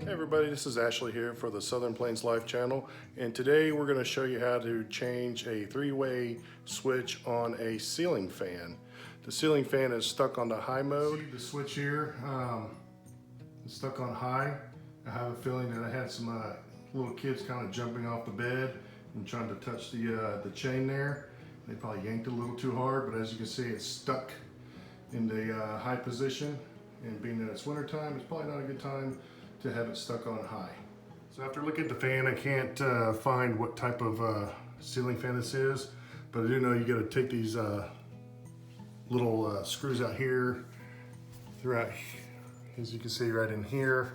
Hey everybody, this is Ashley here for the Southern Plains Life channel, and today we're going to show you how to change a three-way switch on a ceiling fan. The ceiling fan is stuck on the high mode. See the switch here, it's stuck on high. I have a feeling that I had some little kids kind of jumping off the bed and trying to touch the chain there. They probably yanked it a little too hard, but as you can see, it's stuck in the high position, and being that it's winter time, it's probably not a good time to have it stuck on high. So after looking at the fan, I can't find what type of ceiling fan this is, but I do know you got to take these little screws out here, throughout, as you can see right in here,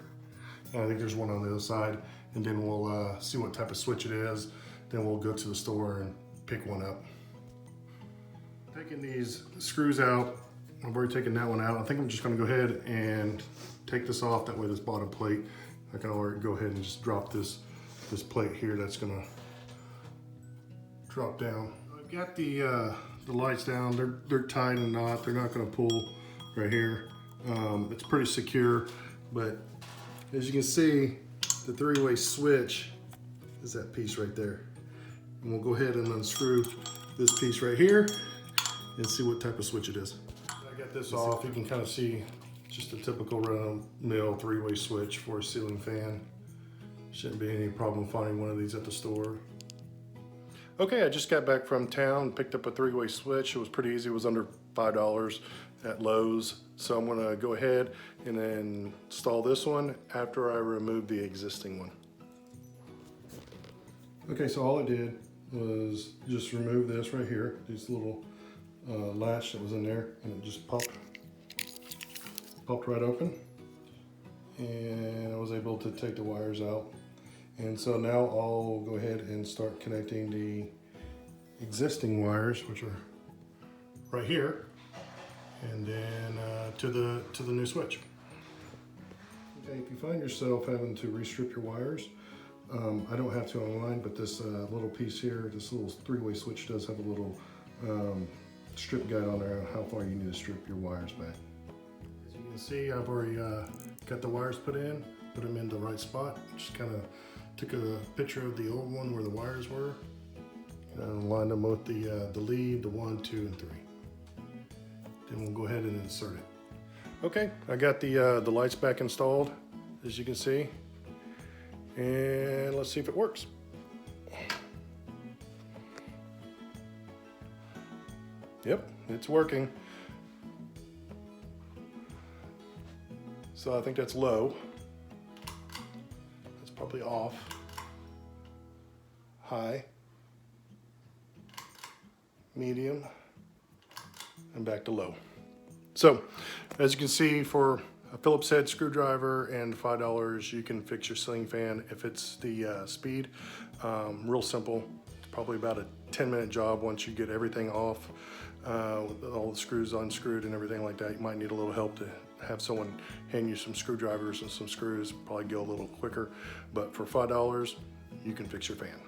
and I think there's one on the other side, and then we'll see what type of switch it is. Then we'll go to the store and pick one up. Taking these screws out, I've already taken that one out. I think I'm just going to go ahead and take this off. That way this bottom plate, I can already go ahead and just drop this plate here. That's going to drop down. I've got the lights down. They're tied in a knot. They're not going to pull right here. It's pretty secure, but as you can see, the three-way switch is that piece right there. And we'll go ahead and unscrew this piece right here and see what type of switch it is. I got this off. You can kind of see just a typical run-of-the-mill three-way switch for a ceiling fan. Shouldn't be any problem finding one of these at the store. Okay, I just got back from town, picked up a three-way switch. It was pretty easy. It was under $5 at Lowe's. So I'm gonna go ahead and then install this one after I remove the existing one. Okay, so all I did was just remove this right here, this little latch that was in there, and it just popped right open, and I was able to take the wires out. And so now I'll go ahead and start connecting the existing wires, which are right here, and then to the new switch. Okay, if you find yourself having to restrip your wires, I don't have to online, but this little piece here, this little three-way switch does have a little strip guide on there on how far you need to strip your wires back. As you can see, I've already got the wires put them in the right spot. Just kind of took a picture of the old one where the wires were and lined them with the lead, the 1, 2, and 3. Then we'll go ahead and insert it. Okay, I got the lights back installed, as you can see, and let's see if it works. Yep, it's working. So I think that's low. That's probably off. High. Medium. And back to low. So, as you can see, for a Phillips head screwdriver and $5, you can fix your ceiling fan if it's the speed. Real simple. It's probably about a 10-minute job once you get everything off. With all the screws unscrewed and everything like that. You might need a little help to have someone hand you some screwdrivers and some screws, probably go a little quicker, but for $5 you can fix your fan.